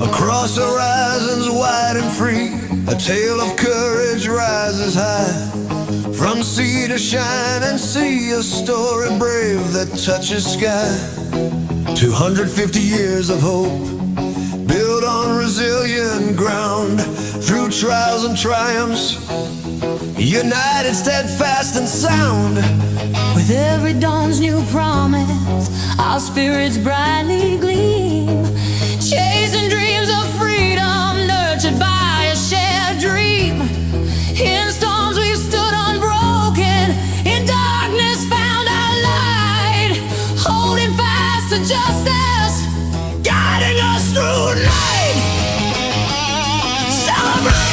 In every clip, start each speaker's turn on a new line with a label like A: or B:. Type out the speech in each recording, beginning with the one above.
A: Across horizons wide and free, a tale of courage rises high. From sea to shine and see a story brave that touches sky. 250 years of hope, built on resilient ground. Through trials and triumphs, united, steadfast and sound.
B: With every dawn's new promise, our spirits brightly gleam, chasing dreams of freedom, nurtured by a shared dream. In storms we've stood unbroken, in darkness found our light, holding fast to justice, guiding us through night. Celebrate!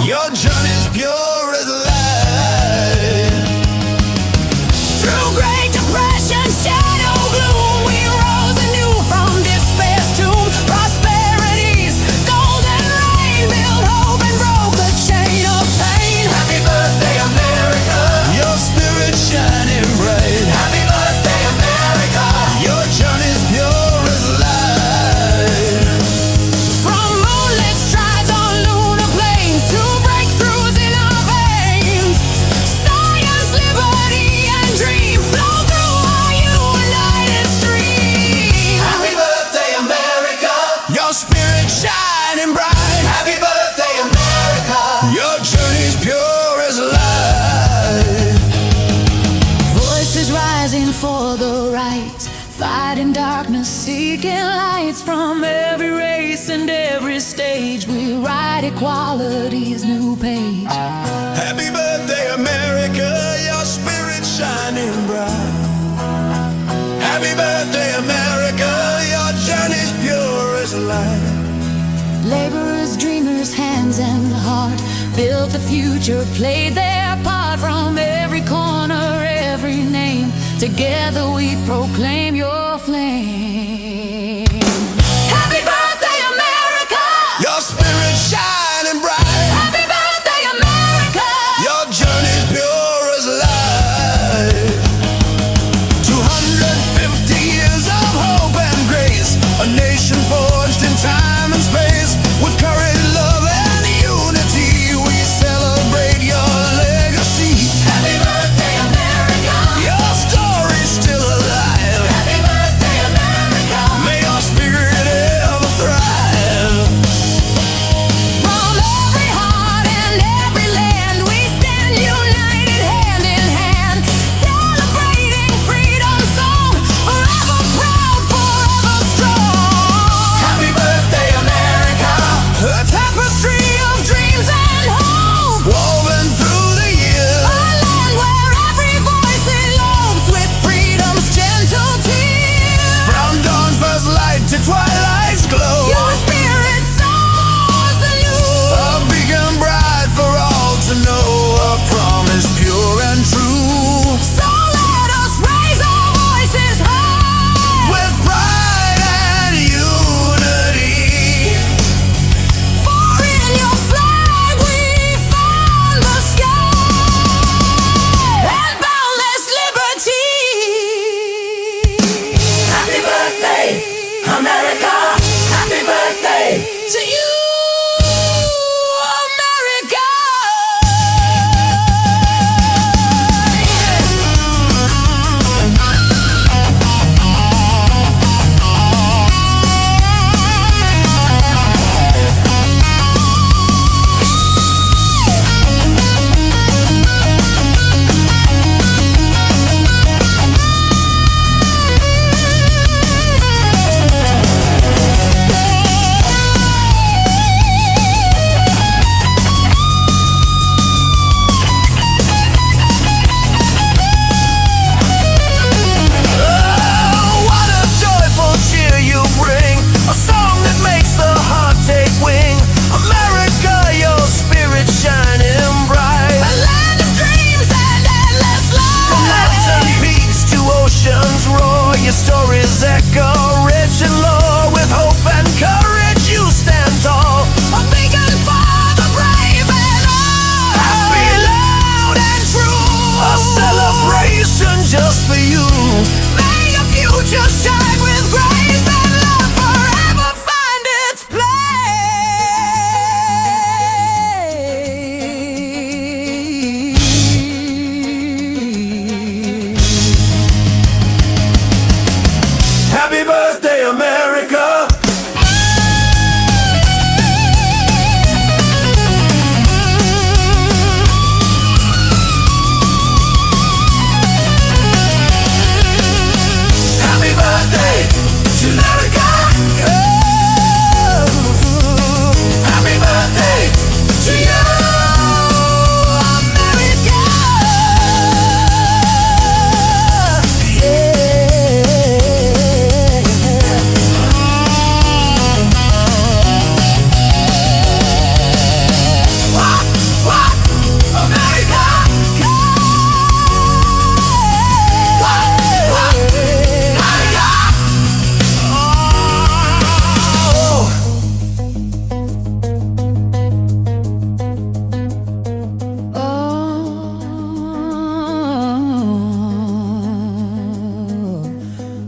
A: Your journey's pure as light.
B: Through Great Depression, shadow gloom, we rose anew from despair's tomb. Prosperity's golden rain built hope and broke the chain of pain.
A: Happy birthday, America. Your spirit shining bright. Happy birthday, America. Your journey's pure as light.
B: From moonlit strides on lunar plains to breakthroughs in our veins, science, liberty, and dream flow through our united stream.
A: Happy birthday, America. Your spirit shining bright. Happy birthday, America. Your journey's pure as light.
B: Voices rising for the right, fighting darkness, seeking lights from every race and every stage. We write equality's new page.
A: Happy birthday, America. Your spirit shining bright. Happy birthday, America. Your journey's pure as light.
B: Laborers, dreamers, hands and heart built the future, played their part from every corner, every name. Together we proclaim your flame. Happy birthday, America!
A: Your spirit shining bright.
B: Happy birthday, America!
A: Your journey's pure as light. 250 years of hope and grace, a nation forged in time and space. With courage, love, and unity, we celebrate your legacy. Happy birthday, America. Your story's still alive. Happy birthday, America.
B: To you, America.
A: Stories echo rich in lore. With hope and courage you stand tall,
B: A beacon for the brave and all.
A: happy, loud and true. A celebration just for you.
B: May your future shine with grace and love forever find its place.
A: Happy birthday, America. Happy birthday to America. Happy birthday to you, America.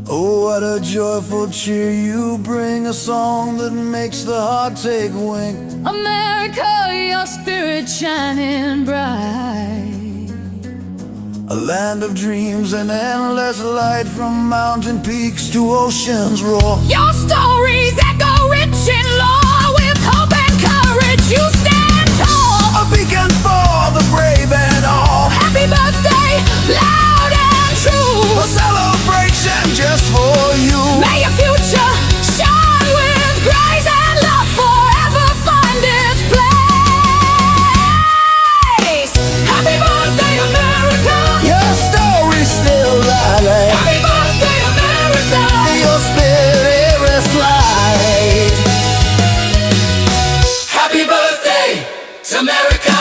A: Oh, what a joyful cheer you bring, a song that makes the heart take wing.
B: America, your spirit shining bright.
A: A land of dreams and endless light, from mountain peaks to ocean's roar.
B: Your stories echo rich in lore. With hope and courage you stand tall.
A: A beacon for the brave and all.
B: Happy birthday, loud and true.
A: A celebration just for you.
B: May your future shine with grace and love forever find its place. Happy birthday, America.
A: Your story's still alive.
B: Happy birthday, America.
A: Your spirit rests light.
B: Happy birthday to America.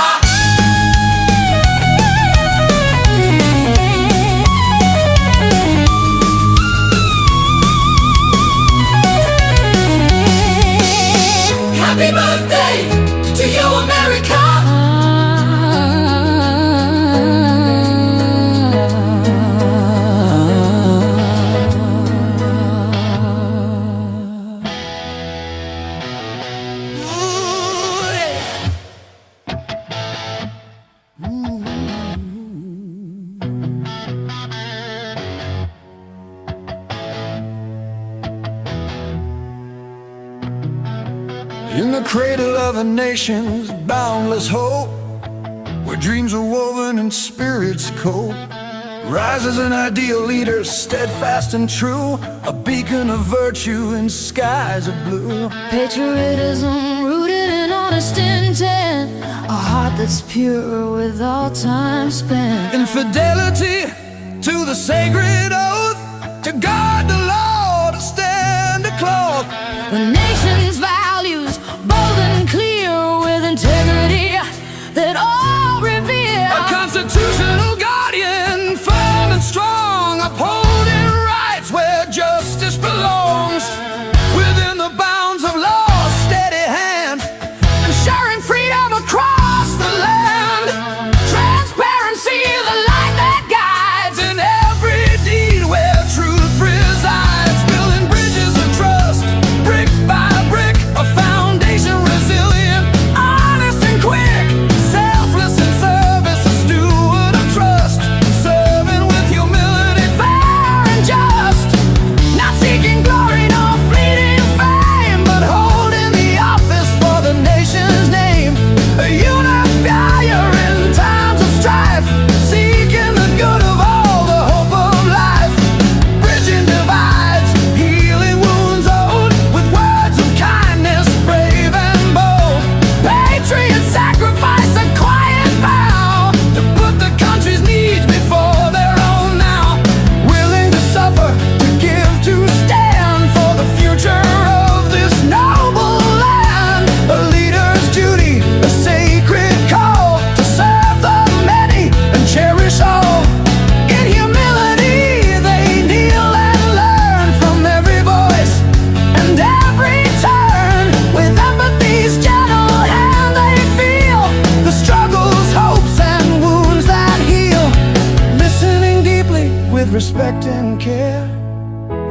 B: Happy birthday to you, America.
A: In the cradle of a nation's boundless hope, where dreams are woven and spirits cope, rises an ideal leader, steadfast and true, a beacon of virtue in skies of blue.
B: Patriotism rooted in honest intent, a heart that's pure with all time spent.
A: In fidelity to the sacred oath, to guard the law, to stand a cloth.
B: The nation's values, bold and clear, with integrity that all revere.
A: A constitutional guardian, firm and strong, upholding rights where justice belongs. Within the bounds of law, steady hand,
B: Ensuring freedom across the land. Transparency, the light that guides.
A: in every deed where truth resides. Building bridges of trust, brick by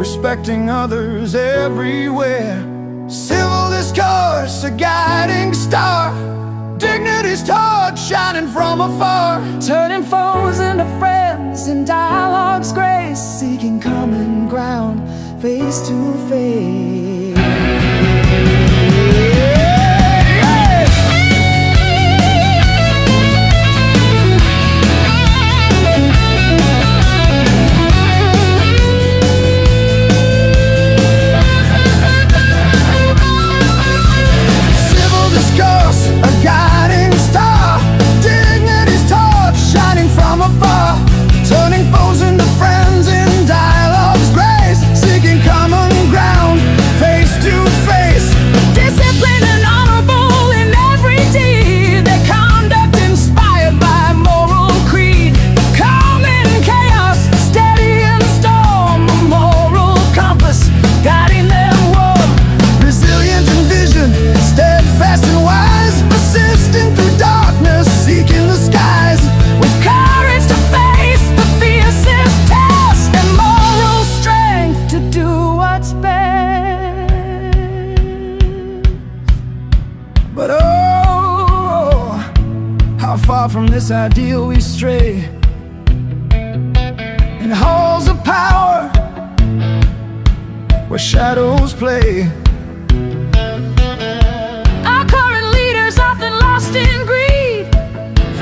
A: respecting others everywhere. Civil discourse, a guiding star, dignity's torch shining from afar,
B: turning foes into friends in dialogue's grace, seeking common ground face to face.
A: But oh, how far from this ideal we stray, in halls of power where shadows play.
B: Our current leaders, often lost in greed,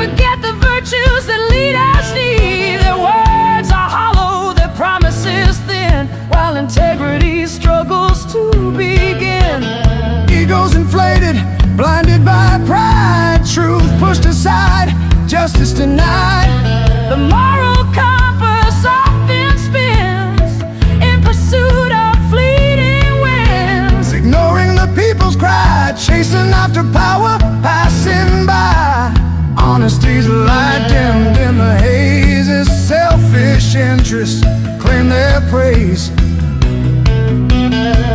B: forget the virtues that leaders need. Their words are hollow, their promises thin, while integrity struggles to begin.
A: Egos inflated, blinded by pride, truth pushed aside, justice denied.
B: The moral compass often spins in pursuit of fleeting winds,
A: ignoring the people's cry, chasing after power, passing by. Honesty's light dimmed in the haze, as selfish interests claim their praise.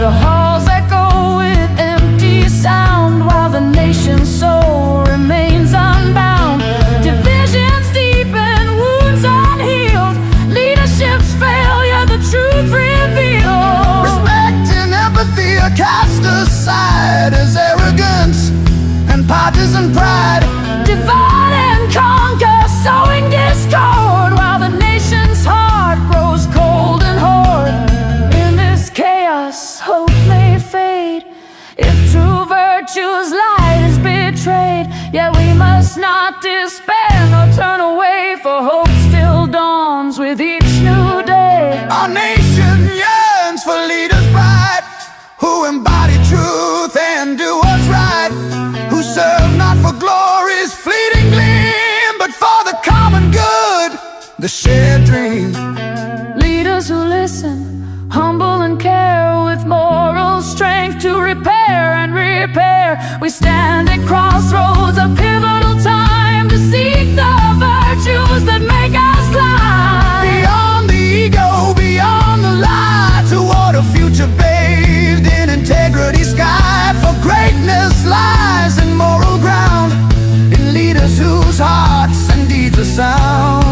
B: The halls echo with empty sound, while the nation's soul remains unbound. Divisions deepen, wounds unhealed, leadership's failure, the truth revealed.
A: Respect and empathy are cast aside as arrogance and partisan pride.
B: Divide and conquer, sowing discord, while the nation's heart grows cold and hoard. In this chaos, hope may fade if true virtue's light is betrayed. Yet we must not despair nor turn away, for hope still dawns with each new day.
A: Our nation yearns for leaders bright, who embody truth and do what's right, who serve not for glory's fleeting gleam, but for the common good, the shared dream.
B: Leaders who listen, humble and care, with moral strength to repair and repair. We stand at crossroads, a pivotal time to seek the virtues that make us climb
A: beyond the ego, beyond the lie, toward a future bathed in integrity sky. For greatness lies in moral ground, in leaders whose hearts and deeds are sound.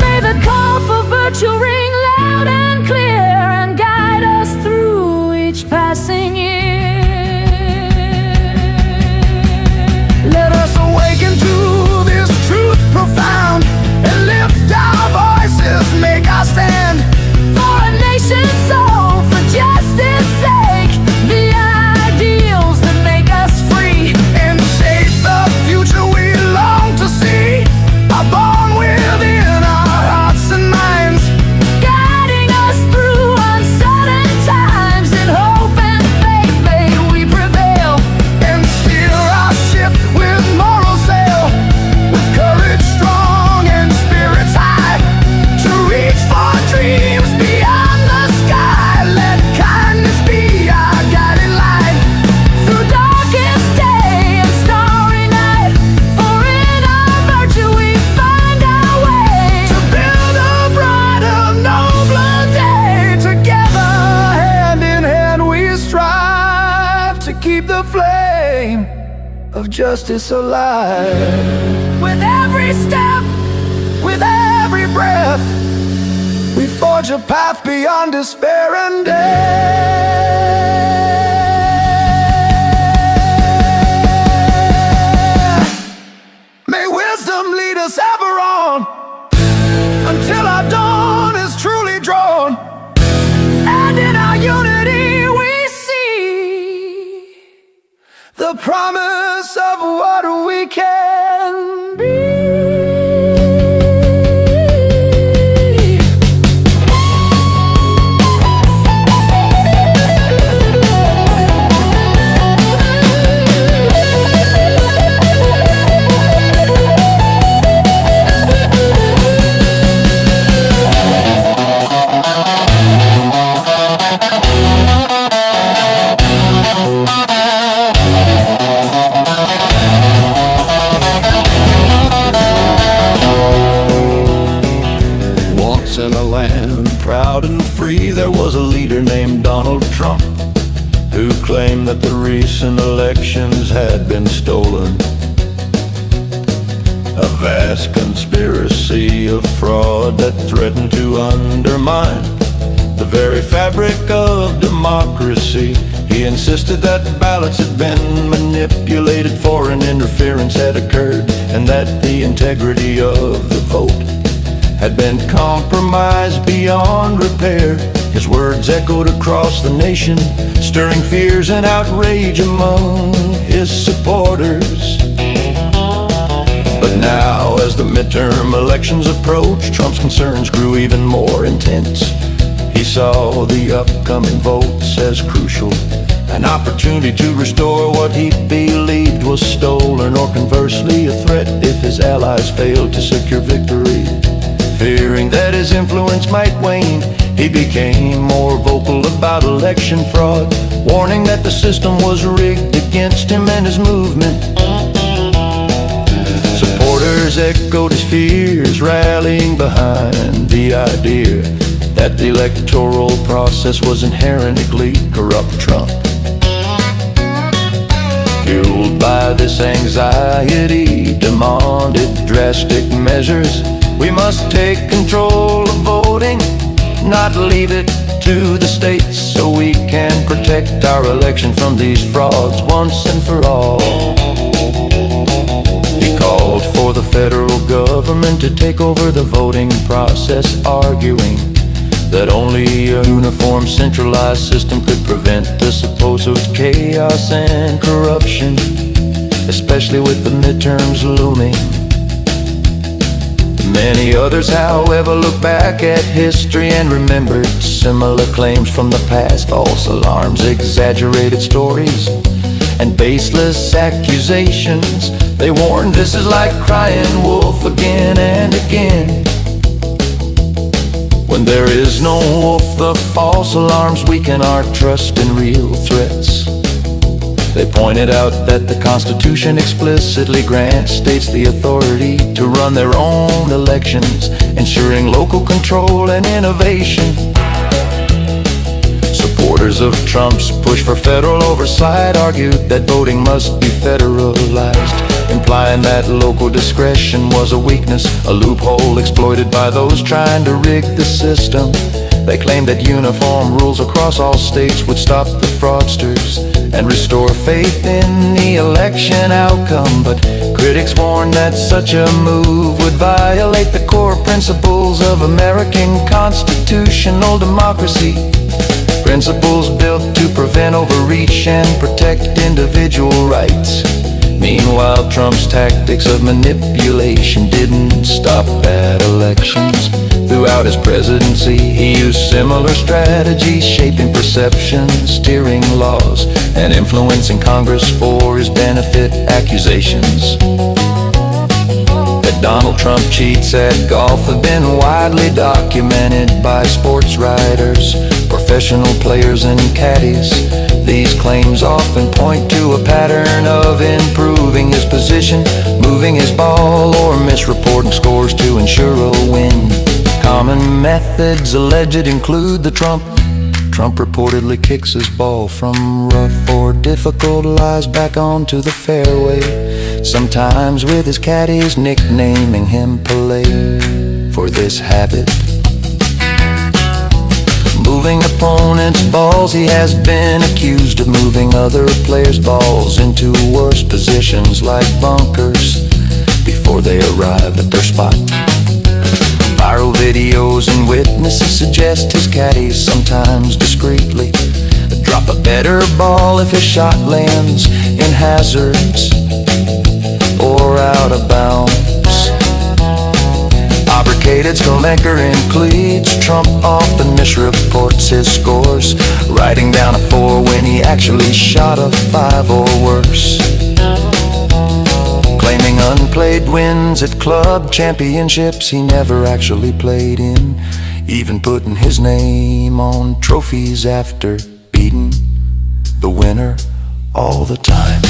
B: May the call for virtue ring loud and clear, and guide us through each passing year.
A: Let us awaken to this truth profound, and lift our voices, make our stand
B: for a nation's soul, for justice's sake, the ideals that make us free,
A: and shape the future we long to see, are born within our hearts and minds,
B: guiding us through uncertain times. In hope and faith may we prevail,
A: and steer our ship with moral sail, with courage strong and spirits high, to reach for dreams beyond the sky. Let kindness be our guiding light
B: through darkest day and starry night, for in our virtue we find our way
A: to build a brighter, nobler day. Together, hand in hand, we strive to keep the flame of justice alive.
B: with every step,
A: breath, we forge a path beyond despair and death. May wisdom lead us ever on, until our dawn is truly drawn, and in our unity we see the promise of what we can be. In a land proud and free, there was a leader named Donald Trump, who claimed that the recent elections had been stolen. A vast conspiracy of fraud that threatened to undermine the very fabric of democracy. He insisted that ballots had been manipulated, foreign interference had occurred, and that the integrity of the vote had been compromised beyond repair. His words echoed across the nation, stirring fears and outrage among his supporters. But now, as the midterm elections approached, Trump's concerns grew even more intense. He saw the upcoming votes as crucial, an opportunity to restore what he believed was stolen, or conversely, a threat if his allies failed to secure victory. Fearing that his influence might wane, he became more vocal about election fraud, warning that the system was rigged against him and his movement. Supporters echoed his fears, rallying behind the idea that the electoral process was inherently corrupt. Trump, fueled by this anxiety, demanded drastic measures. We must take control of voting, not leave it to the states, so we can protect our election from these frauds once and for all. He called for the federal government to take over the voting process, arguing that only a uniform, centralized system could prevent the supposed chaos and corruption, especially with the midterms looming. Many others, however, look back at history and remembered similar claims from the past. False alarms, exaggerated stories, and baseless accusations. They warned this is like crying wolf again and again. When there is no wolf, the false alarms weaken our trust in real threats. They pointed out that the Constitution explicitly grants states the authority to run their own elections, ensuring local control and innovation. Supporters of Trump's push for federal oversight argued that voting must be federalized, implying that local discretion was a weakness, a loophole exploited by those trying to rig the system. They claimed that uniform rules across all states would stop the fraudsters and restore faith in the election outcome. But critics warned that such a move would violate the core principles of American constitutional democracy, principles built to prevent overreach and protect individual rights. Meanwhile, Trump's tactics of manipulation didn't stop at elections. Throughout his presidency, he used similar strategies, shaping perceptions, steering laws, and influencing Congress for his benefit. Accusations that Donald Trump cheats at golf have been widely documented by sports writers, professional players, and caddies. These claims often point to a pattern of improving his position, moving his ball, or misreporting scores to ensure a win. Common methods alleged include the Trump reportedly kicks his ball from rough or difficult lies back onto the fairway, sometimes with his caddies nicknaming him Pelé. For this
C: this habit. Moving opponents' balls, he has been accused of moving other players' balls into worse positions like bunkers before they arrive at their spot. Viral videos and witnesses suggest his caddies sometimes discreetly drop a better ball if his shot lands in hazards or out of bounds. Obligated Skolenker in cleats trump often misreports his scores, writing down a 4 when he actually shot a 5 or worse. Claiming unplayed wins at club championships he never actually played in, even putting his name on trophies after beating the winner all the time.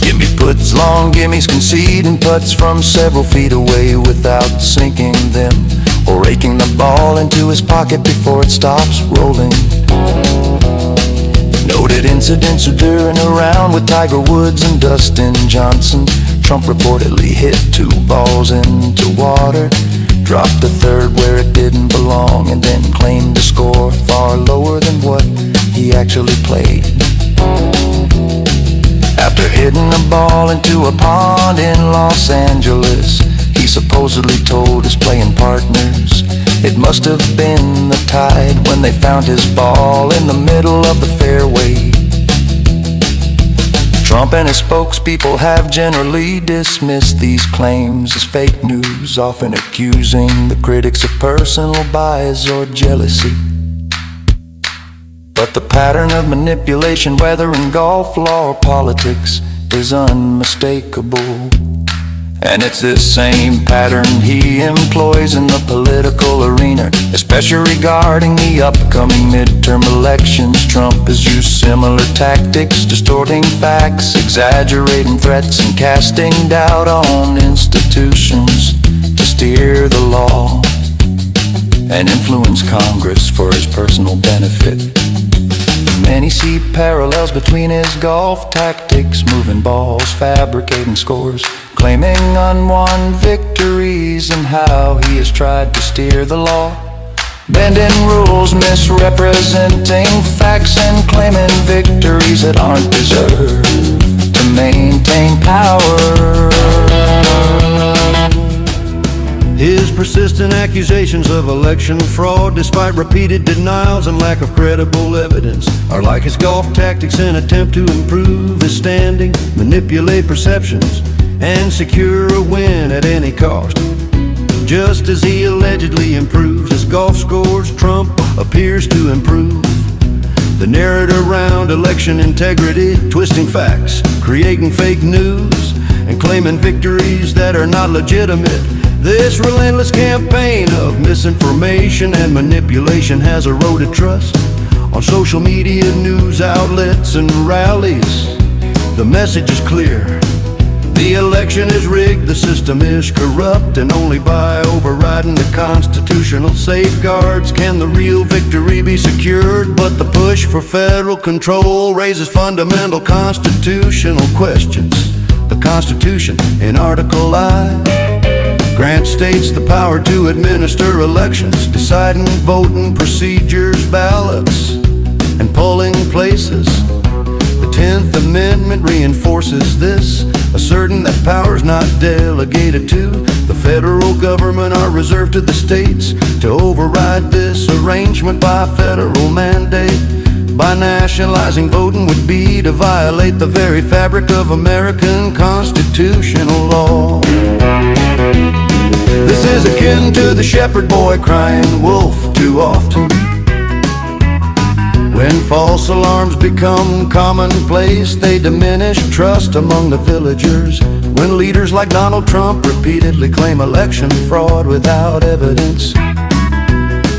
C: Gimme puts, long gimmies, conceding putts from several feet away without sinking them, or raking the ball into his pocket before it stops rolling. Noted incidents occurring around with Tiger Woods and Dustin Johnson. Trump reportedly hit 2 balls into water, dropped the 3rd where it didn't belong, and then claimed a score far lower than what he actually played. After hitting a ball into a pond in Los Angeles, he supposedly told his playing partners it must have been the tide when they found his ball in the middle of the fairway. Trump and his spokespeople have generally dismissed these claims as fake news, often accusing the critics of personal bias or jealousy. But the pattern of manipulation, whether in golf, law, or politics, is unmistakable. And it's this same pattern he employs in the political arena, especially regarding the upcoming midterm elections. Trump has used similar tactics, distorting facts, exaggerating threats, and casting doubt on institutions to steer the law and influence Congress for his personal benefit. Many see parallels between his golf tactics, moving balls, fabricating scores, claiming unwon victories, and how he has tried to steer the law, bending rules, misrepresenting facts, and claiming victories that aren't deserved to maintain power.
A: His persistent accusations of election fraud, despite repeated denials and lack of credible evidence, are like his golf tactics in an attempt to improve his standing, manipulate perceptions, and secure a win at any cost. Just as he allegedly improves his golf scores, Trump appears to improve the narrative around election integrity, twisting facts, creating fake news, and claiming victories that are not legitimate. This relentless campaign of misinformation and manipulation has eroded trust on social media, news outlets, and rallies. The message is clear: the election is rigged, the system is corrupt, and only by overriding the constitutional safeguards can the real victory be secured. But the push for federal control raises fundamental constitutional questions. The Constitution, in Article I, grants states the power to administer elections, deciding voting procedures, ballots, and polling places. The 10th Amendment reinforces this, asserting that powers not delegated to the federal government are reserved to the states to override this arrangement by federal mandate. By nationalizing voting would be to violate the very fabric of American constitutional law. This is akin to the shepherd boy crying wolf too often. When false alarms become commonplace, they diminish trust among the villagers. When leaders like Donald Trump repeatedly claim election fraud without evidence,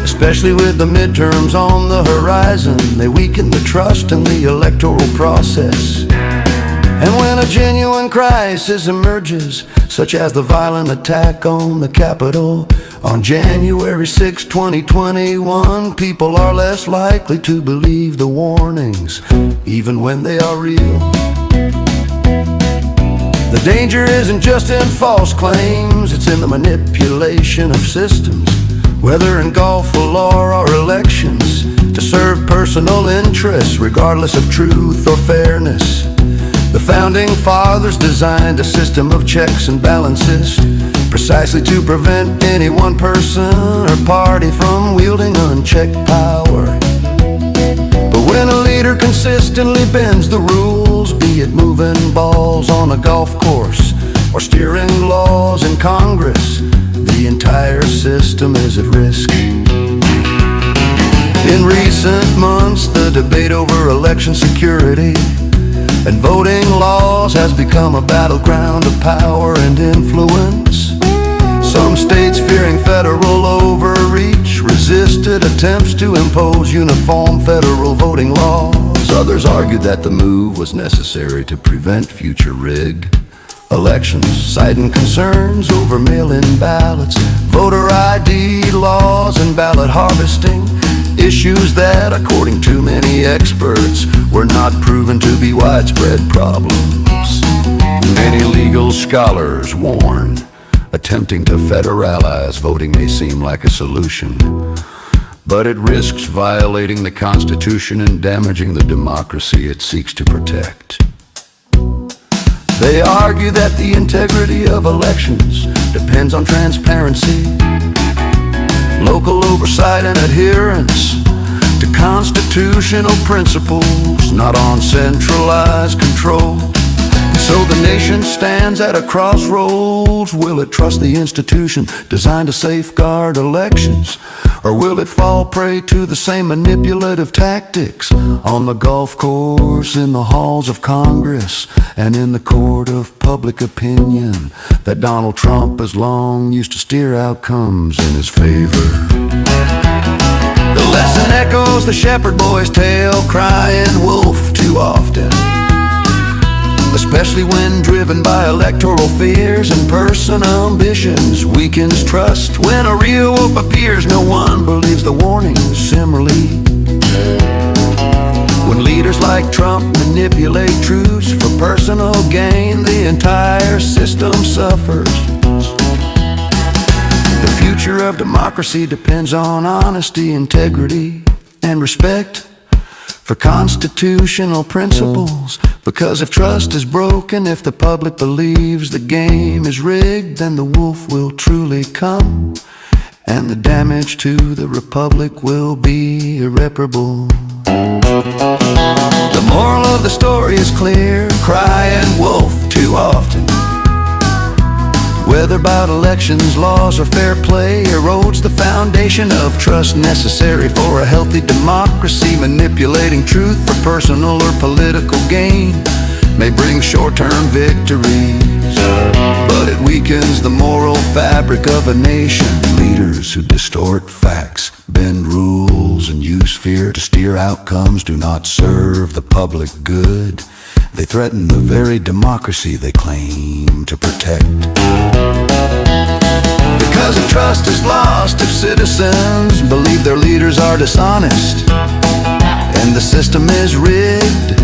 A: especially with the midterms on the horizon, they weaken the trust in the electoral process. And when a genuine crisis emerges, such as the violent attack on the Capitol on January 6, 2021, people are less likely to believe the warnings, even when they are real. The danger isn't just in false claims, it's in the manipulation of systems, whether in golf or law or elections, to serve personal interests regardless of truth or fairness. The founding fathers designed a system of checks and balances precisely to prevent any one person or party from wielding unchecked power. But when a leader consistently bends the rules, be it moving balls on a golf course or steering laws in Congress, the entire system is at risk. In recent months, the debate over election security and voting laws has become a battleground of power and influence. Some states, fearing federal overreach, resisted attempts to impose uniform federal voting laws. Others argued that the move was necessary to prevent future rigged elections, citing concerns over mail-in ballots, voter ID laws, and ballot harvesting, issues that, according to many experts, were not proven to be widespread problems. Many legal scholars warn, attempting to federalize voting may seem like a solution, but it risks violating the Constitution and damaging the democracy it seeks to protect. They argue that the integrity of elections depends on transparency, local oversight, and adherence to constitutional principles, not on centralized control. So the nation stands at a crossroads. Will it trust the institution designed to safeguard elections? Or will it fall prey to the same manipulative tactics on the golf course, in the halls of Congress, and in the court of public opinion that Donald Trump has long used to steer outcomes in his favor? The lesson echoes the shepherd boy's tale, crying wolf too often, especially when driven by electoral fears and personal ambitions. Weakens trust when a real wolf appears. No one believes the warnings. Similarly, when leaders like Trump manipulate truths for personal gain, the entire system suffers. The future of democracy depends on honesty, integrity, and respect for constitutional principles. Because if trust is broken, if the public believes the game is rigged, then the wolf will truly come, and the damage to the republic will be irreparable. The moral of the story is clear, crying wolf too often, whether about elections, laws, or fair play, erodes the foundation of trust necessary for a healthy democracy. Manipulating truth for personal or political gain may bring short-term victories, but it weakens the moral fabric of a nation. Leaders who distort facts, bend rules, and use fear to steer outcomes do not serve the public good. They threaten the very democracy they claim to protect. Because if trust is lost, if citizens believe their leaders are dishonest, and the system is rigged,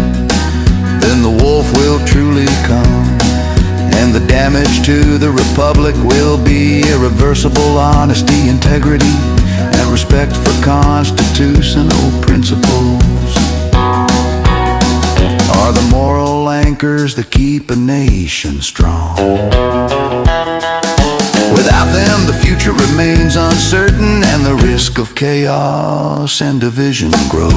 A: then the wolf will truly come, and the damage to the republic will be irreversible. Honesty, integrity, and respect for constitutional principles are the moral anchors that keep a nation strong. Without them, the future remains uncertain, and the risk of chaos and division grows.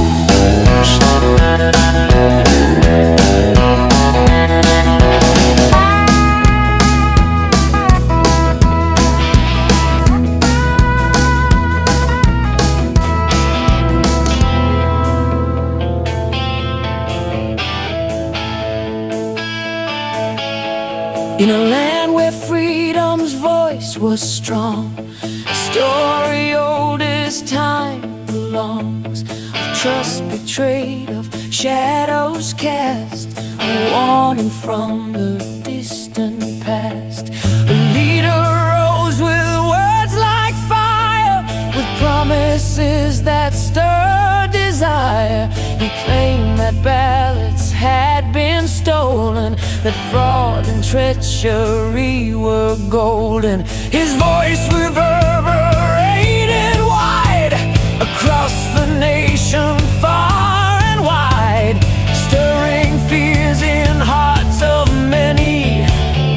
B: In a land where freedom's voice was strong, a story old as time belongs, of trust betrayed, of shadows cast, a warning from the distant past. A leader rose with words like fire, with promises that stirred desire. He claimed that ballots had been stolen, that fraud and treachery century were golden. His voice reverberated wide across the nation, far and wide, stirring fears in hearts of many,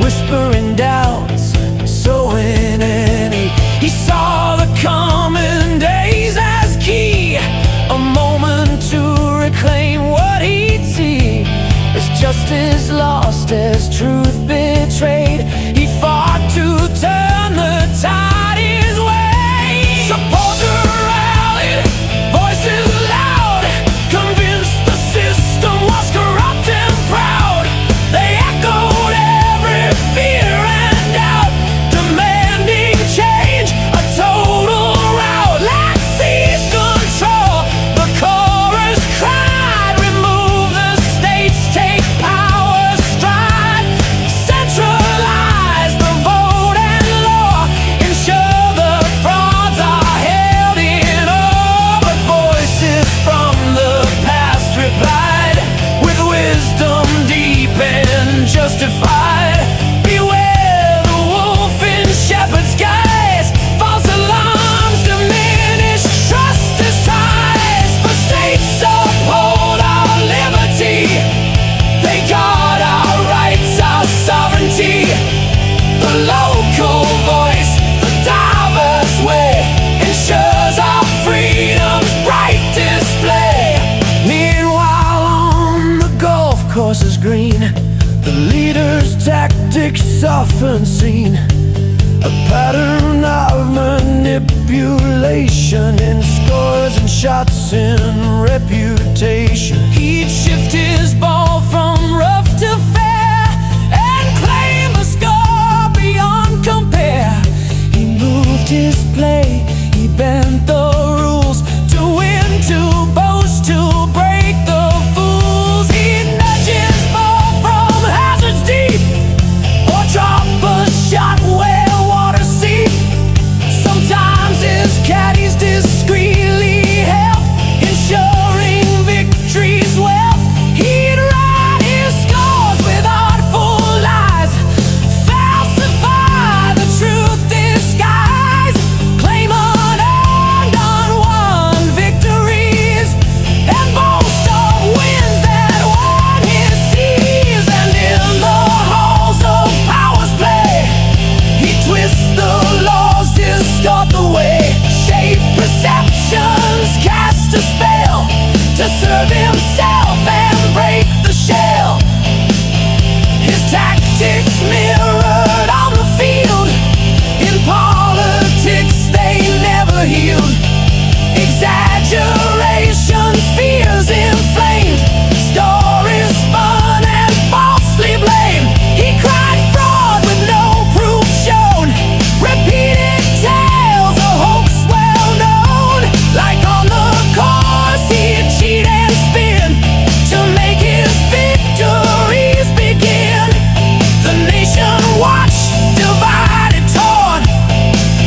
B: whispering doubts, sowing any. He saw the coming days as key, a moment to reclaim what he'd see. As justice lost, as truth betrayed, he fought to turn the tide his way. Supporters rallied, voices loud, convinced the system was corrupt and proud. They echoed every fear and doubt, demanding change, a total rout. Let's seize control, the chorus cried. Remove the states, take power stride. Centralize the vote and law, ensure the frauds are held in awe. But voices from the past replied, with wisdom deep and justified. Beware the wolf in shepherd's guise, false alarms diminish trust as ties. For states uphold our liberty, they guard our rights, our sovereignty. The local voice, the diverse way, ensures our freedom's bright display. Meanwhile on the golf courses green, the leader's tactics often seen, a pattern of manipulation in scores and shots in reputation. He'd shift his ball from rough to fair and claim a score beyond compare. He moved his play, he bent the rules, to win, to boast, to break the fools. He'd nudge his ball from hazards deep, or drop a shot where water seep. Sometimes his caddies discreetly helped, ensuring victory's wealth. He'd write his scores with artful lies, falsify the truth disguise, claim unearned, unwon victories, and boast of wins that won his seas. And in the halls of power's play, he twists the laws, distort the way, shape perceptions, cast a spell to serve himself and break the shell. His tactics mirrored on the field, in politics they never healed. Exaggerations, fears inflamed, stories spun and falsely blamed. He cried fraud with no proof shown, repeated tales, a hoax well known. Like on the course he'd cheat and spin, to make his victories begin. The nation watched, divided, torn,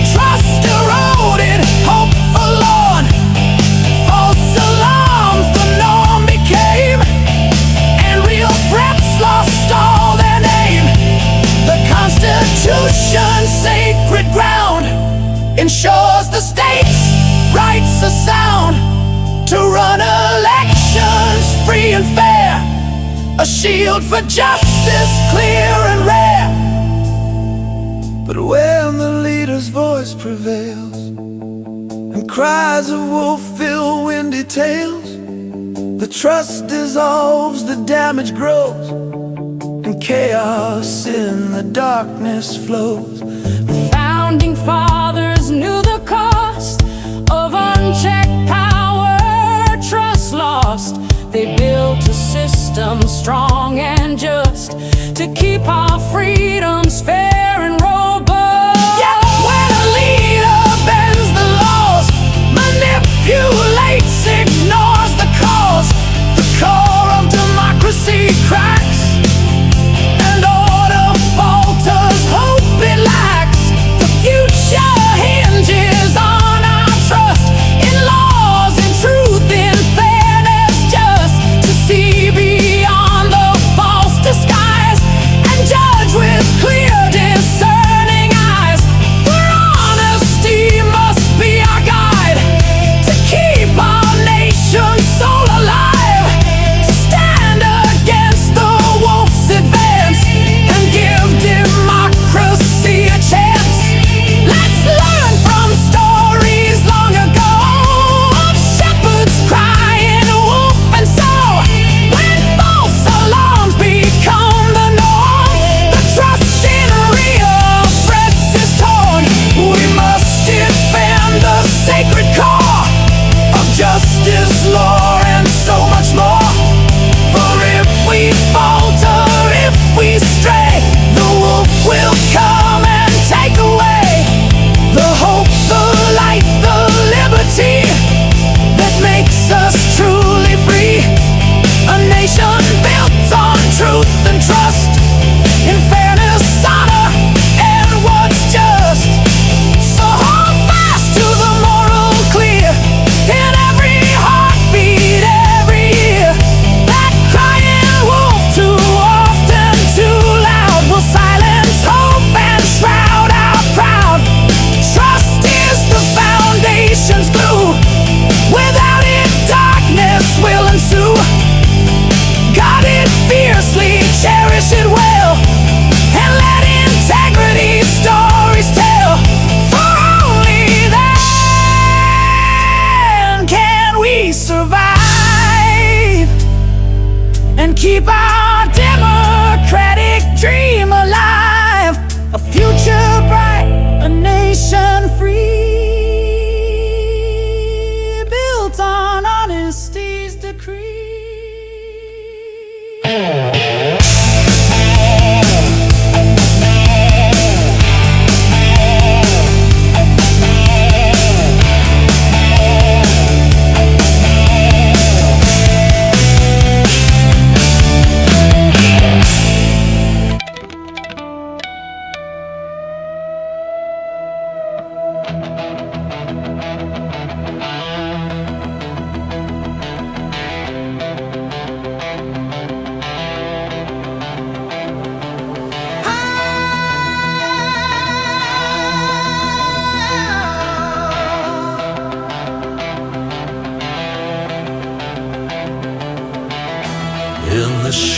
B: trust eroded, hope forlorn. False alarms the norm became, and real threats lost all their name. The Constitution's sacred ground ensures the states' rights are sound, to run elections free and fair, a shield for justice clear and rare. But when the leader's voice prevails, and cries of wolf fill windy tales, the trust dissolves, the damage grows, and chaos in the darkness flows. The founding fathers knew the cost of unchecked power, trust lost. They built a system strong and just, to keep our freedoms fair and robust. Yet when a leader bends the laws, manipulates, ignores the cause, the core of democracy cracks, and order falters, hope it lacks. The future hinges on our trust in laws, in truth, in fairness, just to see beyond the false disguise and judge with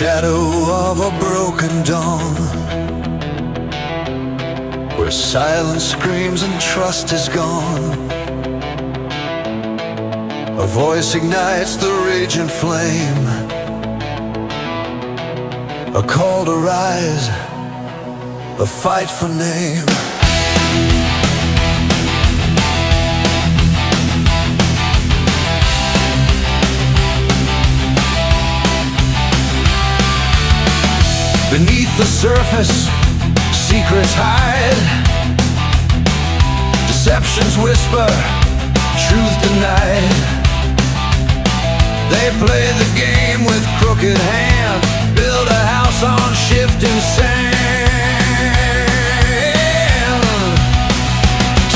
A: shadow of a broken dawn, where silence screams and trust is gone. A voice ignites the raging flame, a call to rise, a fight for name. Beneath the surface, secrets hide, deceptions whisper, truth denied. They play the game with crooked hand, build a house on shifting sand.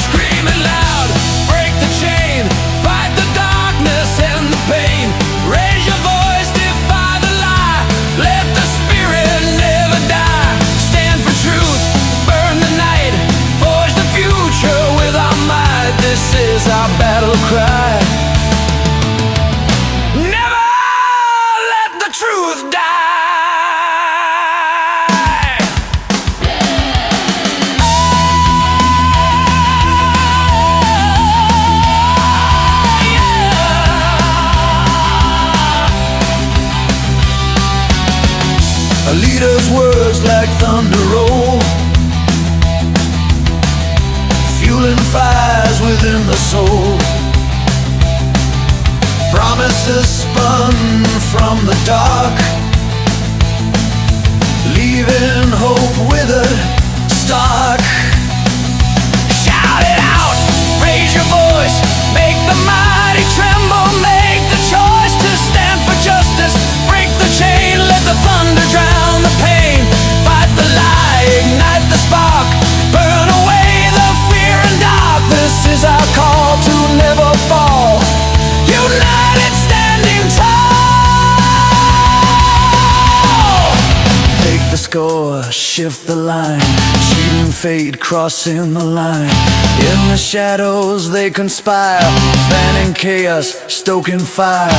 A: Screaming loud, break the chain, fight the darkness and the pain. Raise your voice, defy the lie, let the spirit never die. Stand for truth, burn the night, forge the future with our might. This is our battle cry. Never let the truth die. A leader's words like thunder roll, fueling fires within the soul. Promises spun from the dark, leaving hope withered, stark. Shout it out, raise your voice, make the mighty tremble, make the choice to stand for justice. Break the chain, let the thunder drown the pain. Fight the lie, ignite the spark, burn away the fear and dark. This is our call to never fall, united standing tall. Fake the score, shift the line, cheating fate, crossing the line. In the shadows they conspire, fanning chaos, stoking fire.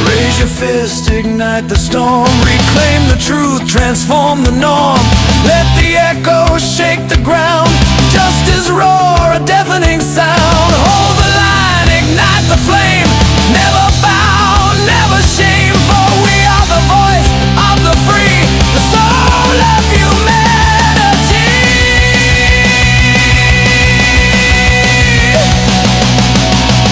A: Raise your fist, ignite the storm, reclaim the truth, transform the norm. Let the echo shake the ground, justice roar, a deafening sound. Hold the line, ignite the flame, never bow, never shame. For we are the voice of the free, the soul of humanity.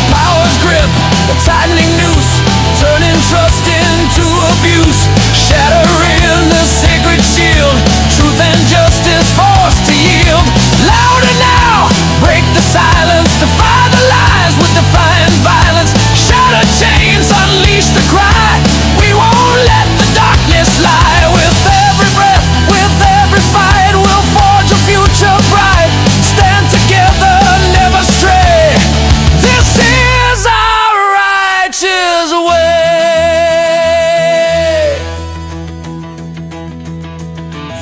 A: Power's grip, a tightening noose, turning trust into abuse, shattering the sacred shield, truth and justice forced to yield. Louder now, break the silence, defy the lies with defiant violence. Shatter chains, unleash the cry, we won't let the darkness lie. With every breath, with every fight, we'll forge a future bright. Stand together, never stray, this is our righteous way.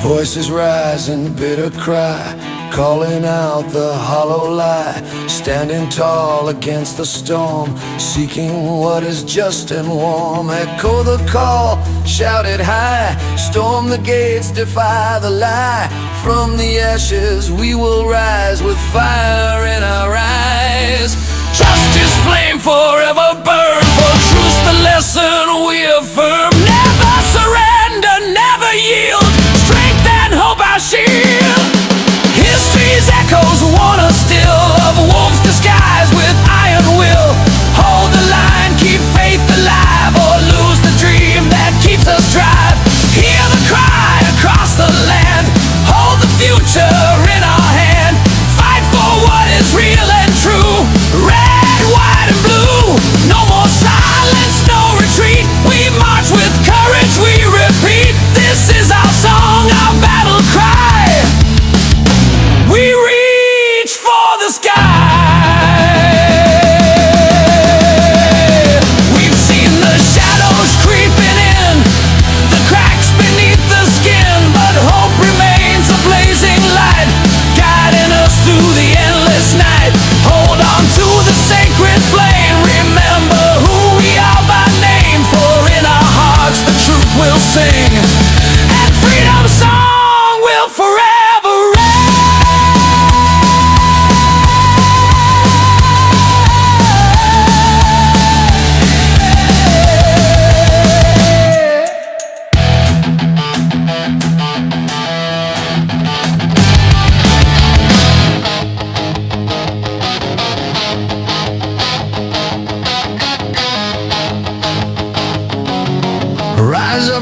A: Voices rise in bitter cry, calling out the hollow lie. Standing tall against the storm, seeking what is just and warm. Echo the call, shout it high, storm the gates, defy the lie. From the ashes we will rise with fire in our eyes. Justice flame forever burn, for truth's the lesson we affirm. Never surrender, never yield, strength and hope our shield. History's echoes warn us still of wolves disguised with iron will. Hold the line, keep faith alive, or lose the dream that keeps us drive. Hear the cry across the land, hold the future in our hand. Fight for what is real and true, red, white and blue. No more silence, no retreat, we march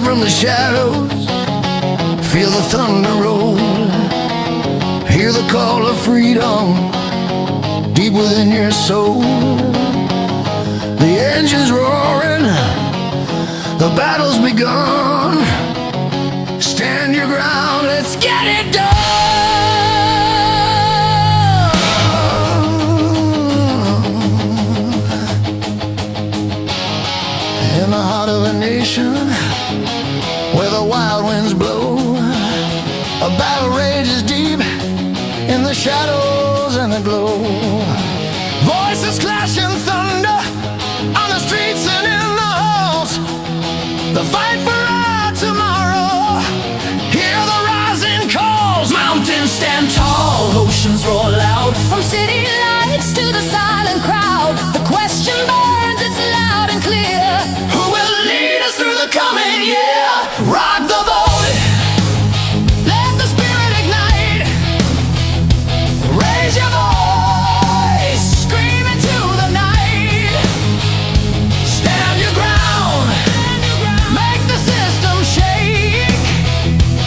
A: from the shadows, feel the thunder roll, hear the call of freedom deep within your soul. The engine's roaring, the battle's begun. Stand your ground, let's get it done. In the heart of a nation where the wild winds blow, a battle rages deep in the shadows and the glow. Voices clash in thunder on the streets and in the halls. The fight for our tomorrow, hear the rising calls. Mountains stand tall, oceans roar loud.
B: From city lights to the silent crowd, the question burns, it's loud and clear.
A: Who will lead us through the coming year? Rock the vote, let the spirit ignite. Raise your voice, scream into the night. Stand your ground, make the system shake.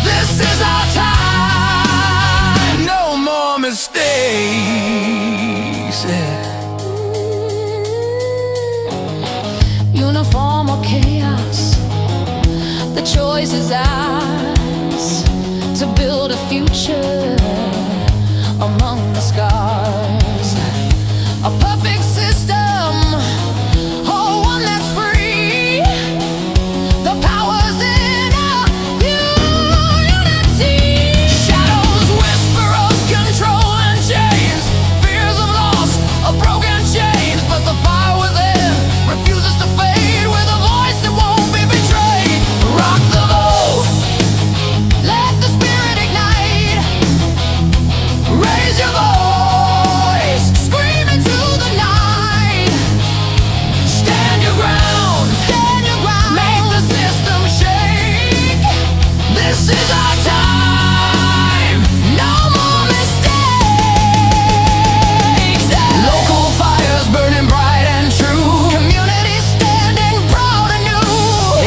A: This is our time, no more mistakes.
B: Uniform or chaos, the choice is ours to build a future among the scars. A perfect system, or one that's free. The power's in our unity. Shadows whisper of control and chains, fears of loss, of broken chains. But the fire within refuses to fade, with a voice that won't be betrayed. Rock the boat, let the spirit ignite. Raise your voice, scream into the night. Stand your ground, make the system shake. This is our time, no more mistakes. Local fires burning bright and true, community standing proud and new.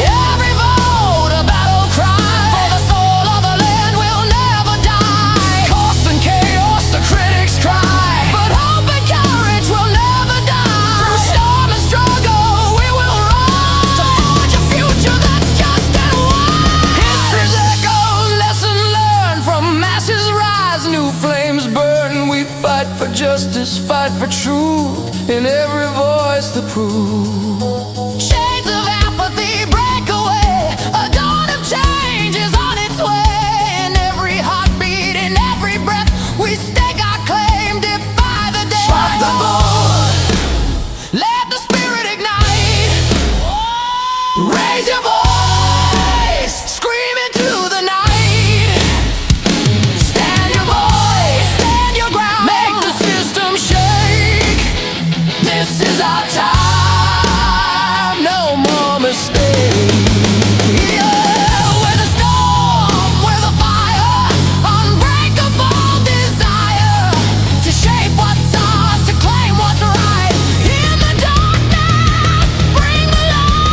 B: Every vote a battle cry, for the soul of the land will never die. Cost and chaos the critics cry, but hope and courage will never die. Through storm and struggle we will rise, to forge a future that's just and wise. History's echoes, lesson learned, from ashes rise, new flames burn. We fight for justice, fight for truth, in every voice the proof. Shades of apathy break away, a dawn of change is on its way. In every heartbeat, in every breath, we stake our claim, defy the day. Rock the boat, let the spirit ignite. Raise your voice, scream into the night. Stand your voice, stand your ground, make the system shake. This is our time, no more mistakes. Yeah, where the storm, where the fire, unbreakable desire to shape what's ours, to claim what's right. In the darkness, bring the light.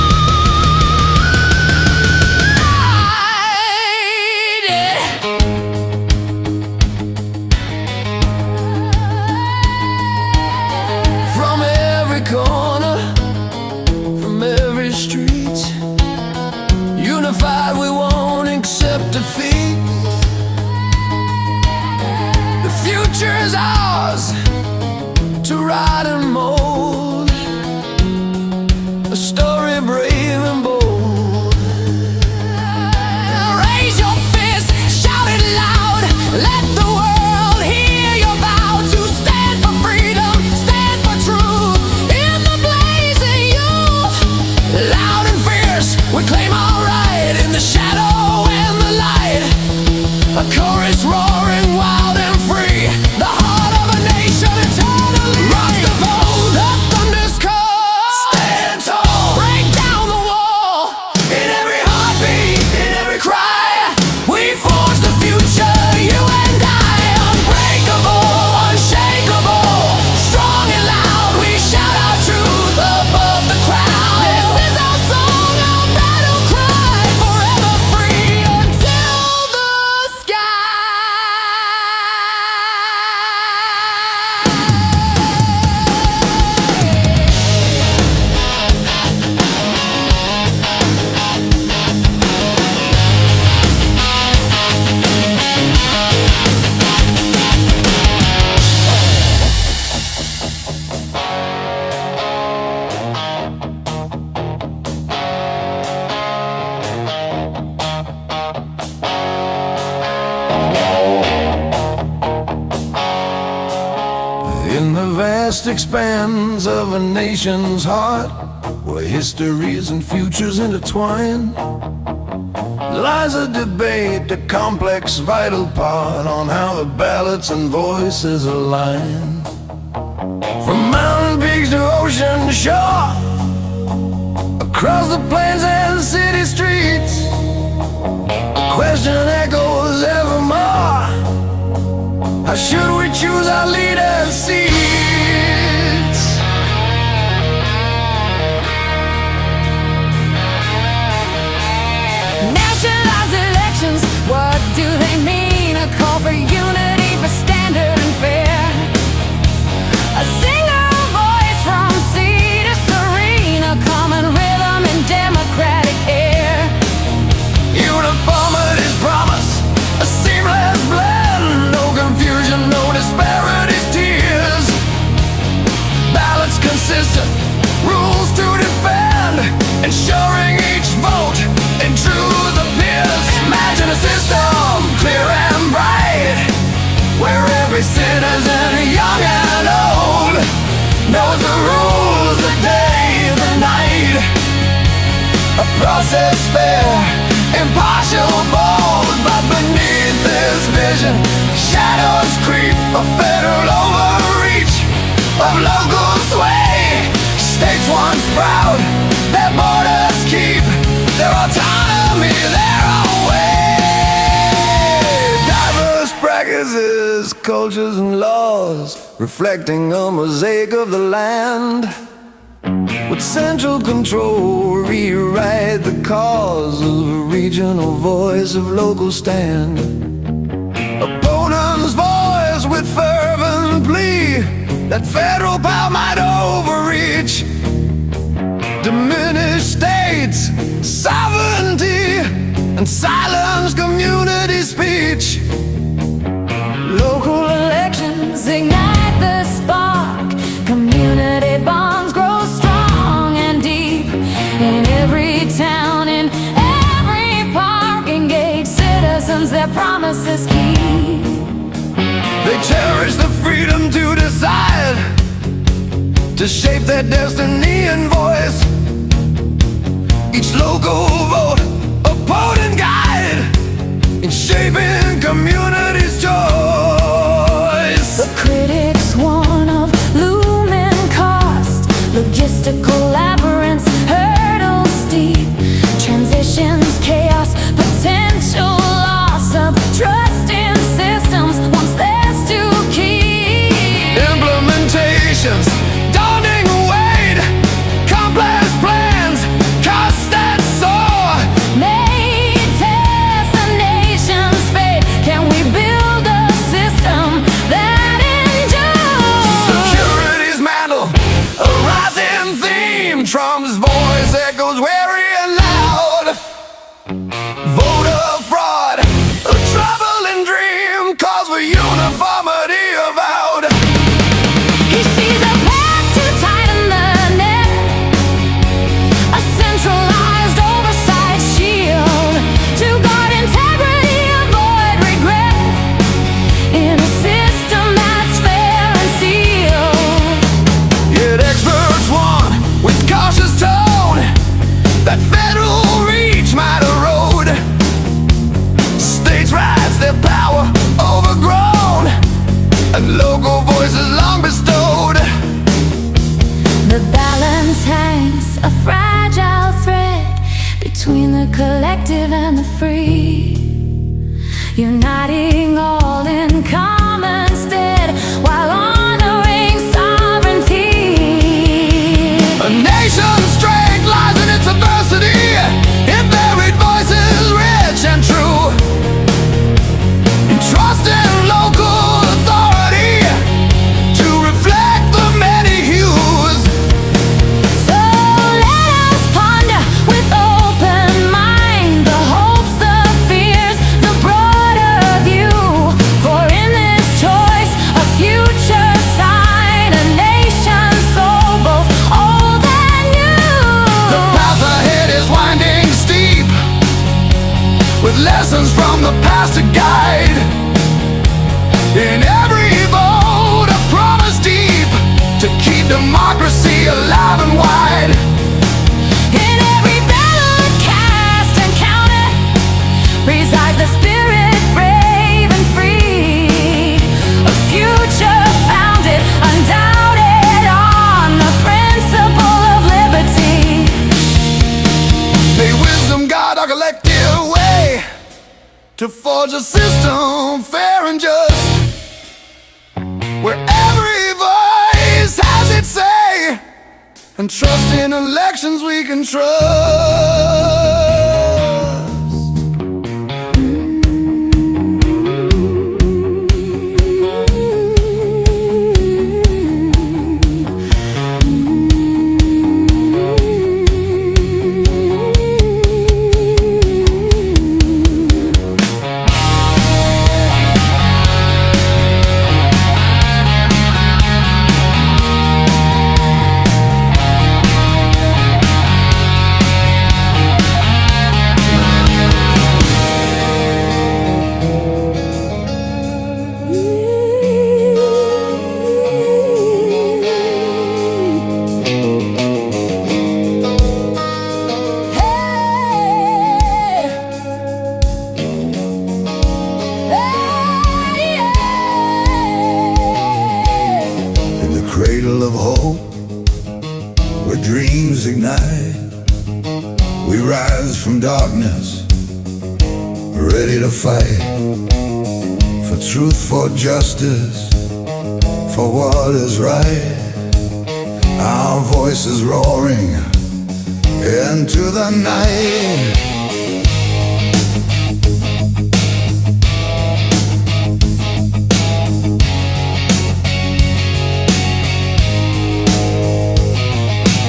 B: From every corner, from every street, unified we won't accept defeat. The future is ours to write and mold, a story brave and bold. Raise your fist, shout it loud, let the world hear your vow to stand for freedom, stand for truth. In the blazing youth, loud and fierce, we claim our right. In the shadow and the light, a chorus roaring wild and free, the heart of a nation eternally. Rock the boat, the thunder's call. Stand tall,
A: the vast expanse of a nation's heart, where histories and futures intertwine, lies a debate, a complex, vital part on how the ballots and voices align. From mountain peaks to ocean shore, across the plains and city streets, the question echoes evermore: how should we choose our leaders' seats?
B: Nationalized elections, what do they mean? A call for unity, for standard and fair. A single voice from sea to serene, a common rhythm in democratic air.
A: Uniformity's promise, a seamless blend, no confusion, no disparities, tears. Ballots consistent, rules to defend, ensuring each vote in truth appears. Imagine a system clear and bright, where every citizen, young and old, knows the rules, the day, the night. A process fair, impartial, bold, but beneath this vision, shadows creep. A federal overreach of local sway. States once proud, their borders keep their autonomy, their own way. Diverse practices, cultures and laws, reflecting a mosaic of the land. With central control, rewrite the cause of a regional voice of local stand. Opponents' voice with fervent plea that federal power might overreach, diminish states' sovereignty, and silence community speech.
B: Local elections ignite the spark, community bonds grow strong and deep. In every town, in every park, engage citizens, their promises keep.
A: They cherish the freedom to decide, to shape their destiny and voice. Each local vote, a potent guide in shaping community's choice.
B: The critics warn of looming cost, logistical labyrinths, hurdles steep, transitions, chaos, potential loss of trust in systems once theirs to keep.
A: Implementations, daunting weight, complex plans, cost and soar.
B: May test the nation's fate. Can we build a system that endures?
A: Security's mantle, a rising theme. Trump's voice echoes weary and loud. Voter fraud, a troubling dream, calls for uniformity avowed.
B: He sees a path to tighten the net, a centralized oversight shield to guard integrity, avoid regret, in a system that's fair and sealed.
A: Yet experts warn with cautious tone that federal reach might erode states' rights, their power overgrown, and local voices long bestowed.
B: The balance hangs a fragile thread between the collective and the free, uniting all in common stead while honoring sovereignty.
A: A nation's strength lies in its adversity, in varied voices, rich and true. In trust in local authority to reflect the many hues.
B: So let us ponder with open mind the hopes, the fears, the broader view. For in this
A: forge a system fair and just, where every voice has its say, and trust in elections we can trust. Cradle of hope, where dreams ignite, we rise from darkness, ready to fight for truth, for justice, for what is right. Our voices roaring into the night.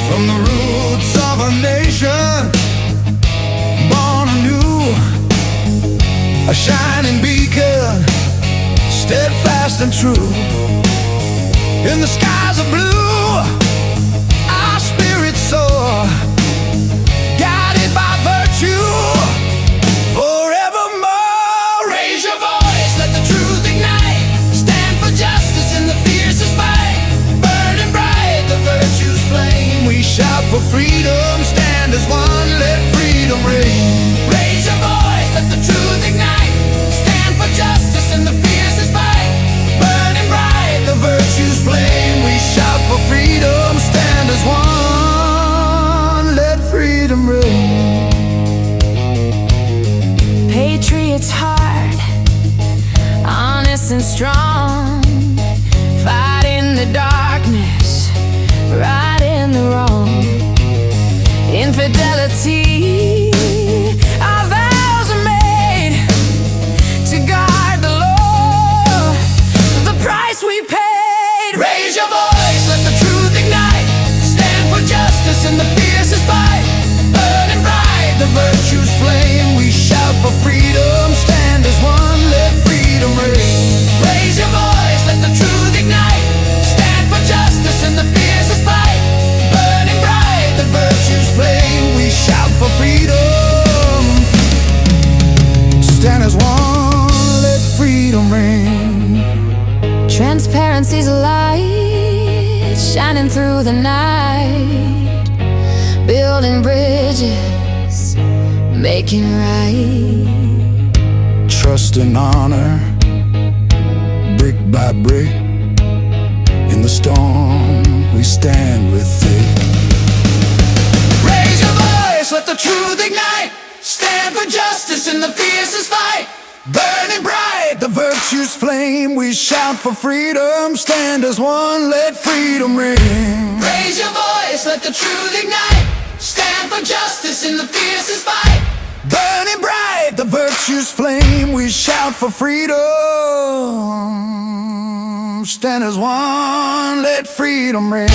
A: From the roots of a nation, born anew, a shining beacon, steadfast and true. In the skies of blue, our spirits soar, guided by virtue, forevermore. Raise your voice, let the truth ignite, stand for justice in the fiercest fight, burning bright the virtue's flame. We shout for freedom, stand as one, let freedom reign. Raise your voice, let the truth ignite, stand for justice in the fiercest fight, burning bright the virtue's flame. We shout for freedom, stand as one, let freedom reign.
B: Patriots hard, honest and strong, fight in the darkness, right in the wrong. Infidelity, our vows are made to guard the law, the price we paid.
A: Raise your voice, let the truth ignite, stand for justice in the fiercest fight, burning bright the virtue's flame. We shout for freedom, stand as one, let freedom reign. Raise your voice, let the truth ignite, stand for justice in the fiercest fight, burning bright the virtue's flame. We shout for freedom, stand as one, let freedom reign.
B: Transparency's a light shining through the night, building bridges, making right.
A: Trust and honor, brick by brick, in the storm we stand with it. Raise your voice, let the truth ignite, stand for justice in the fiercest fight, burning bright the virtue's flame. We shout for freedom, stand as one, let freedom ring. Raise your voice, let the truth ignite, stand for justice in the fiercest fight, burning bright the virtue's flame. We shout for freedom, stand as one, let freedom ring.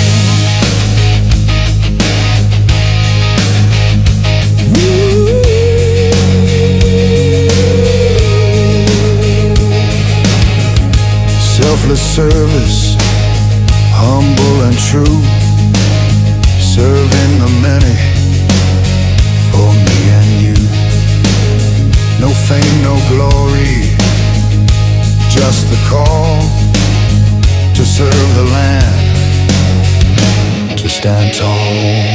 A: Selfless service, humble and true, serving the many for me and you. No fame, no glory, just the call to serve the land, to stand tall.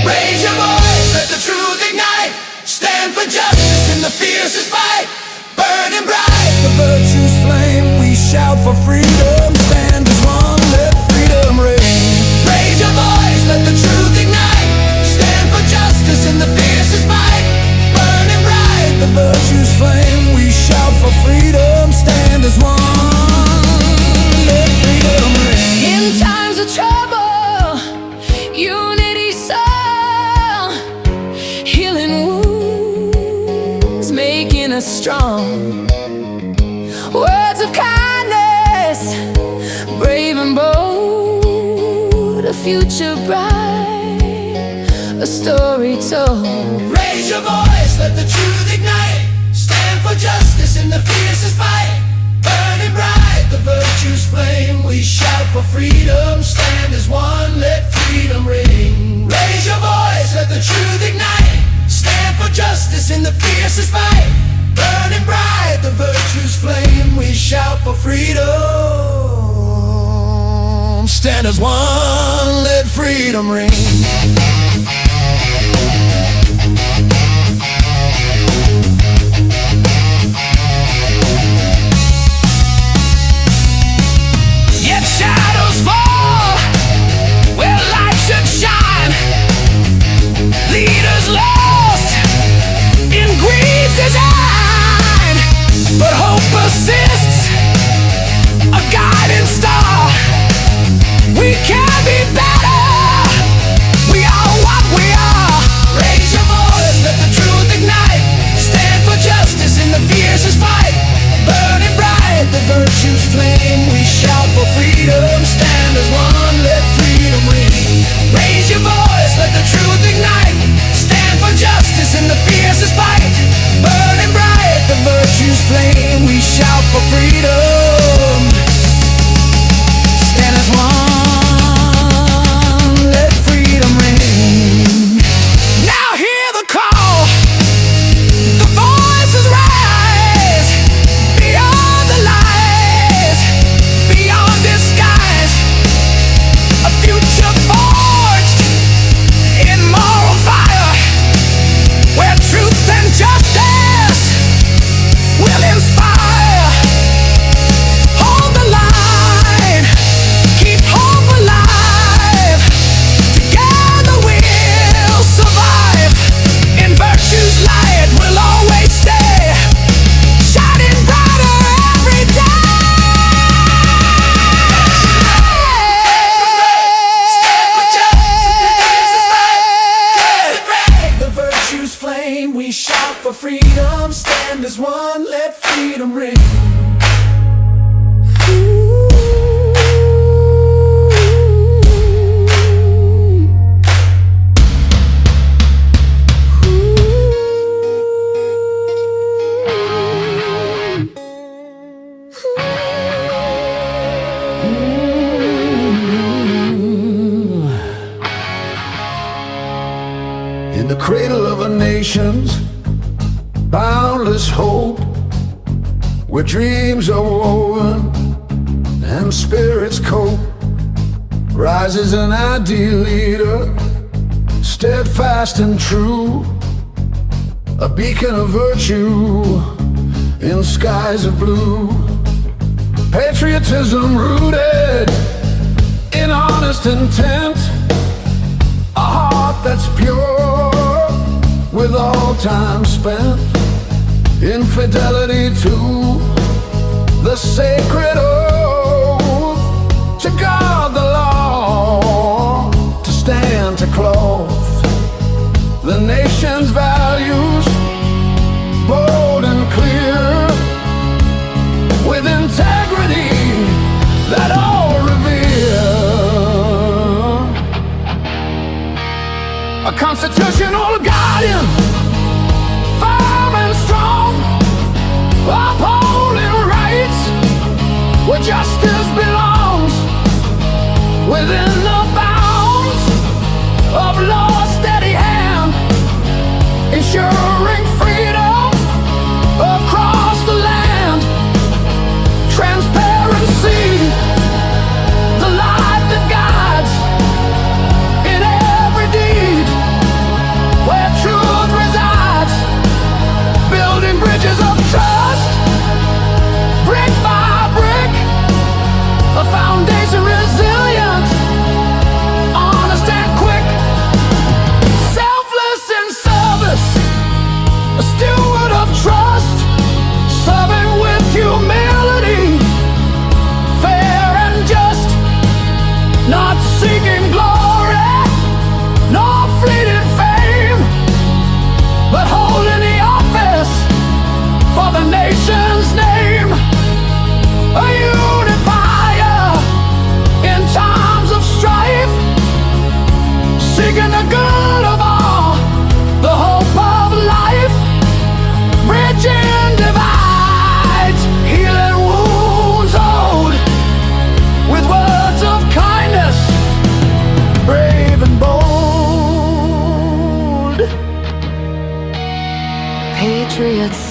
A: Raise your voice, let the truth ignite, stand for justice in the fiercest fight, burning bright the virtue's flame. We shout for freedom, stand as one, let freedom reign. Raise your voice, let the truth ignite, stand for justice in the fiercest fight, burning bright the virtue's flame. We shout for freedom,
B: strong. Words of kindness, brave and bold, a future bright, a story told.
A: Raise your voice, let the truth ignite. Stand for justice in the fiercest fight. Burning bright, the virtue's flame. We shout for freedom, stand as one, let freedom ring. Raise your voice, let the truth ignite. Stand for justice in the fiercest fight. Burning bright, the virtue's flame. We shout for freedom, stand as one, let freedom ring.
B: Leaders lost in greed's design, but hope persists, a guiding star. We can be better, we are what we are. Raise your voice, let the truth ignite. Stand for justice in the fiercest fight. Burning bright, the virtue's flame. We shout for freedom, stand as one, let freedom ring. Raise your voice, let the truth ignite. Stand for justice in the fiercest fight. Burning bright, the virtue's flame. We shout for freedom, stand as one, let freedom ring. Now hear the call, the voices rise. Beyond the lies, beyond disguise, a future forged in moral fire, where truth and justice will inspire. Hold the line, keep hope alive. Together we'll survive. In virtue's light we'll always stay, shining brighter every day. The virtue's flame, we shout for freedom. Stand as one, let freedom ring.
A: In the cradle of a nation's boundless hope, where dreams are woven and spirits cope, rises an ideal leader, steadfast and true, a beacon of virtue in skies of blue. Patriotism rooted in honest intent, a heart that's pure with all time spent in fidelity to the sacred oath, to guard the law, to stand to clothe the nation's values, bold and clear, with integrity that all revere. A constitutional guardian, firm and strong, upholding rights where justice belongs, within the bounds of law's steady hand, ensuring freedom across the land. Transparency, the light that guides in every deed, where truth resides.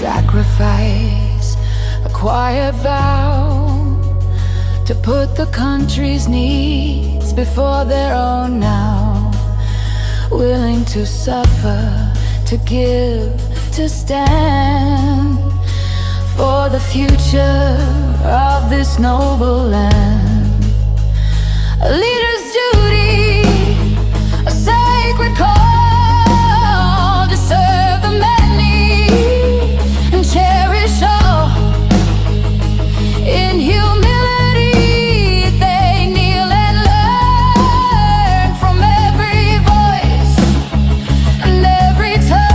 B: sacrifice, a quiet vow to put the country's needs before their own now. Willing to suffer, to give, to stand for the future of this noble land. A leader's duty, a sacred call to serve the many and cherish all. In humility they kneel and learn from every voice and every tongue.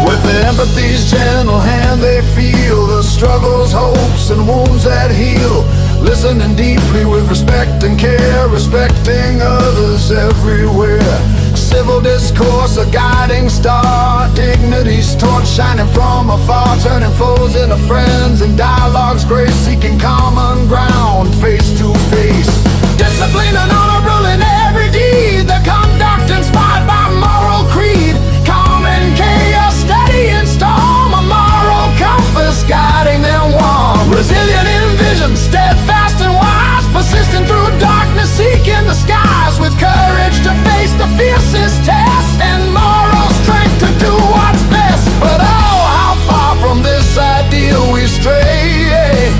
A: With empathy's gentle hand they feel the struggles, hopes, and wounds that heal. Listening deeply with respect and care, respecting others everywhere. Civil discourse, a guiding star, dignity's torch shining from afar, turning foes into friends and dialogue's grace, seeking common ground face to face. Discipline and honorable in every deed, the conduct inspired by moral creed. Calm in chaos, steady in storm, a moral compass guiding them warm. Resilient in vision, steadfast and wise, persistent through darkness, seeking the skies, with courage to face the fiercest test and moral strength to do what's best. But oh, how far from this ideal we stray,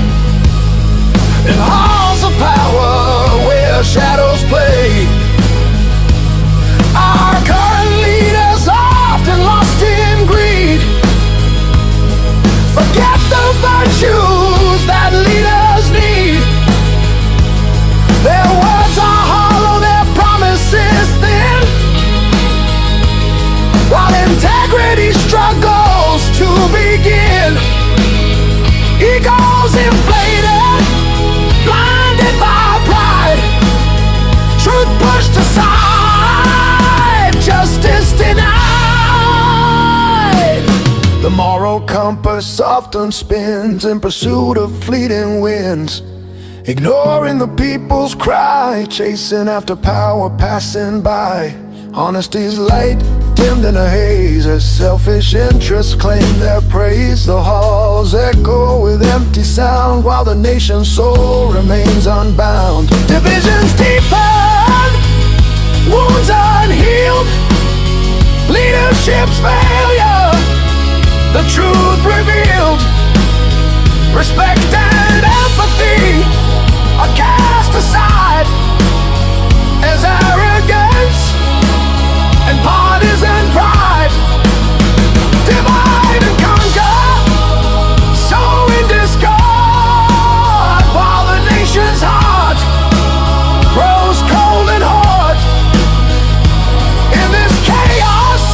A: in halls of power where shadows play. Our current leaders often lost in greed, forget the virtues that leaders need. Their words are hollow, their promises thin, while integrity struggles to begin. Egos inflated, blinded by pride, truth pushed aside, justice denied. The moral compass often spins in pursuit of fleeting winds, ignoring the people's cry, chasing after power passing by. Honesty's light dimmed in a haze as selfish interests claim their praise. The halls echo with empty sound while the nation's soul remains unbound. Divisions deepen, wounds unhealed, leadership's failure, the truth revealed. Respect and empathy are cast aside as arrogance and partisan pride divide and conquer, sowing discord while the nation's heart grows cold and hard. In this chaos,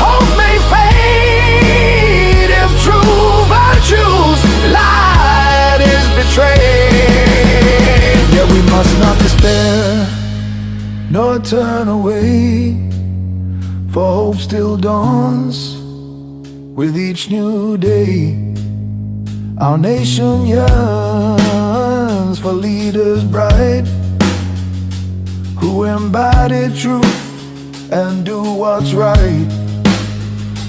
A: hope may fade if true virtues light is betrayed. Yet we must not despair nor turn away, for hope still dawns with each new day. Our nation yearns for leaders bright, who embody truth and do what's right,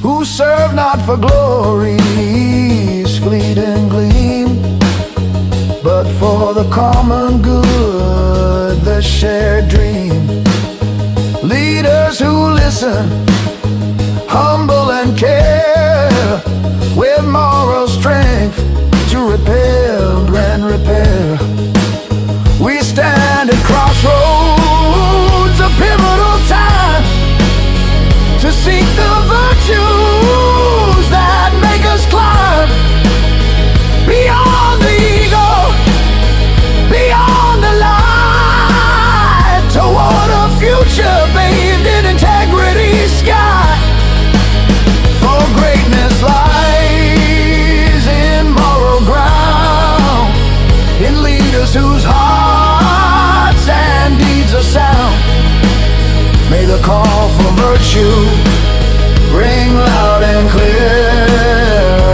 A: who serve not for glory's fleeting gleam, but for the common good, the shared dream. Leaders who listen, humble and care, with moral strength to rebuild and repair. We stand at crossroads, a pivotal time, to seek the virtues that make us climb beyond the ego, beyond the lie, toward a future bathed in integrity's sky. For greatness lies in moral ground, in leaders whose hearts and deeds are sound. May the call for virtue ring loud and clear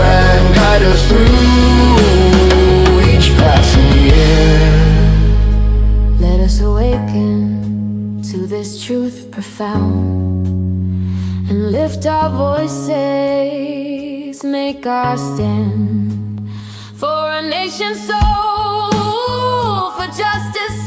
A: and guide us through each passing year.
B: Let us awaken to this truth profound. and lift our voices, make our stand for a nation's soul, for justice